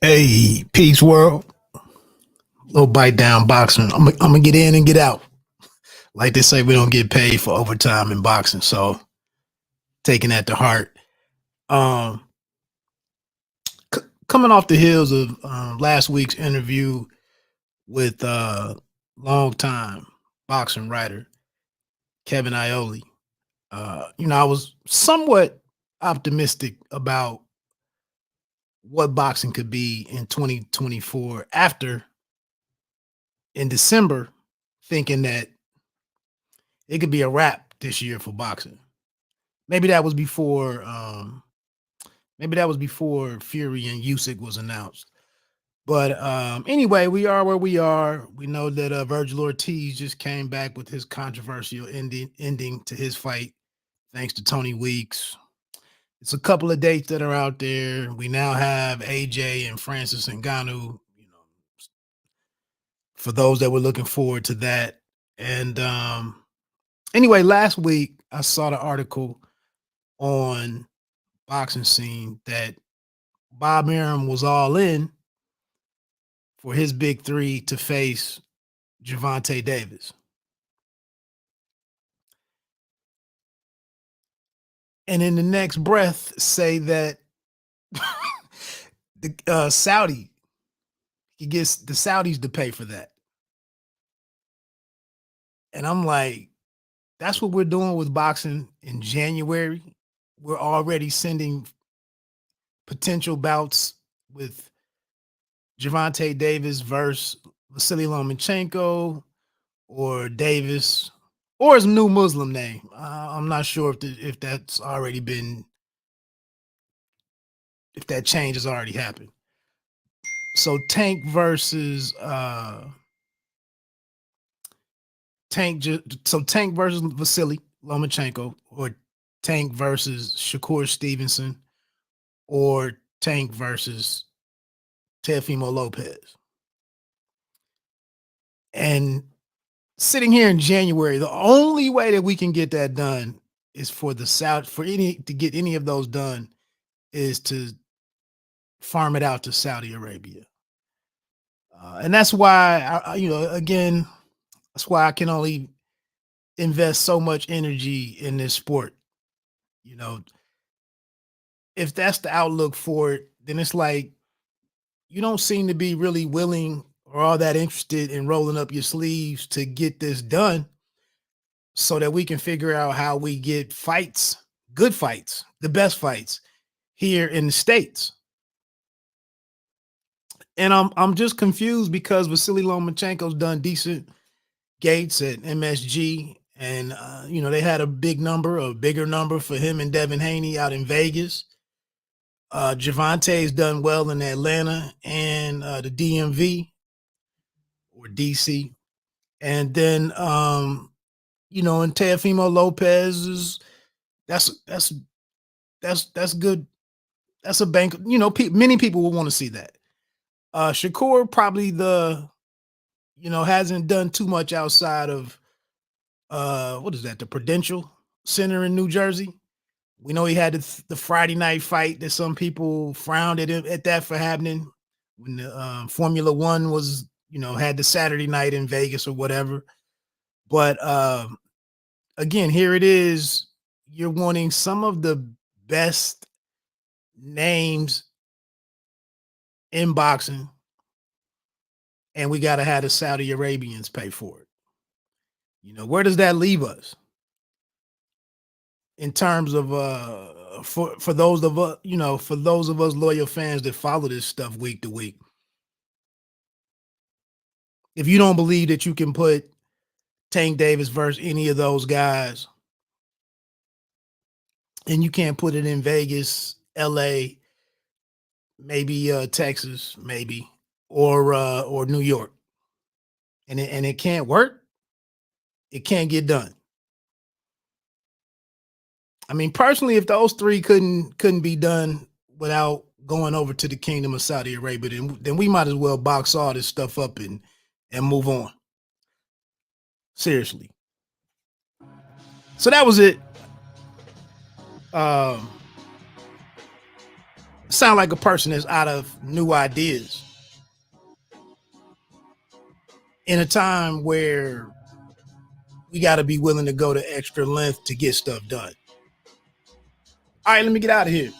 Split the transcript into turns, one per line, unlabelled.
Hey, peace world. Little bite down boxing. I'm gonna get in and get out. Like they say, we don't get paid for overtime in boxing, so taking that to heart. Um, Coming off the heels of last week's interview with longtime boxing writer Kevin Iole, I was somewhat optimistic about what boxing could be in 2024 after in December, thinking that it could be a wrap this year for boxing. Maybe that was before Fury and Usyk was announced. But anyway, we are where we are. We know that Virgil Ortiz just came back with his controversial ending to his fight, thanks to Tony Weeks. It's a couple of dates that are out there. We now have AJ and Francis Ngannou, for those that were looking forward to that. And anyway, last week I saw the article on Boxing Scene that Bob Arum was all in for his big three to face Gervonta Davis. And in the next breath say that the Saudi, he gets the Saudis to pay for that. And I'm like, that's what we're doing with boxing in January. We're already sending potential bouts with Gervonta Davis versus Vasily Lomachenko, or Davis, or his new Muslim name. I'm not sure if that's already been, if that change has already happened. So Tank versus Tank versus Vasily Lomachenko, or Tank versus Shakur Stevenson, or Tank versus Teofimo Lopez. And sitting here in January, the only way that we can get that done is for the South, to get any of those done, is to farm it out to Saudi Arabia. And that's why, again, that's why I can only invest so much energy in this sport. If that's the outlook for it, then it's like you don't seem to be really willing or all that interested in rolling up your sleeves to get this done so that we can figure out how we get fights, good fights, the best fights here in the States. And I'm just confused because Vasily Lomachenko's done decent gates at MSG, and they had a bigger number for him and Devin Haney out in Vegas. Gervonta's done well in Atlanta and the DMV or DC, and then and Teofimo Lopez is that's good. That's a bank. Many people will want to see that. Shakur probably hasn't done too much outside of what is that? The Prudential Center in New Jersey. We know he had the Friday night fight that some people frowned at that for happening when the Formula One was, had the Saturday night in Vegas or whatever. But again, here it is. You're wanting some of the best names in boxing, and we got to have the Saudi Arabians pay for it. Where does that leave us in terms of for those of us, for those of us loyal fans that follow this stuff week to week? If you don't believe that you can put Tank Davis versus any of those guys, and you can't put it in Vegas, LA, maybe Texas, maybe, or New York, and it can't work, it can't get done. I mean, personally, if those three couldn't be done without going over to the Kingdom of Saudi Arabia, then we might as well box all this stuff up and and move on. Seriously. So that was it. Sound like a person that's out of new ideas in a time where we got to be willing to go the extra length to get stuff done. All right, let me get out of here.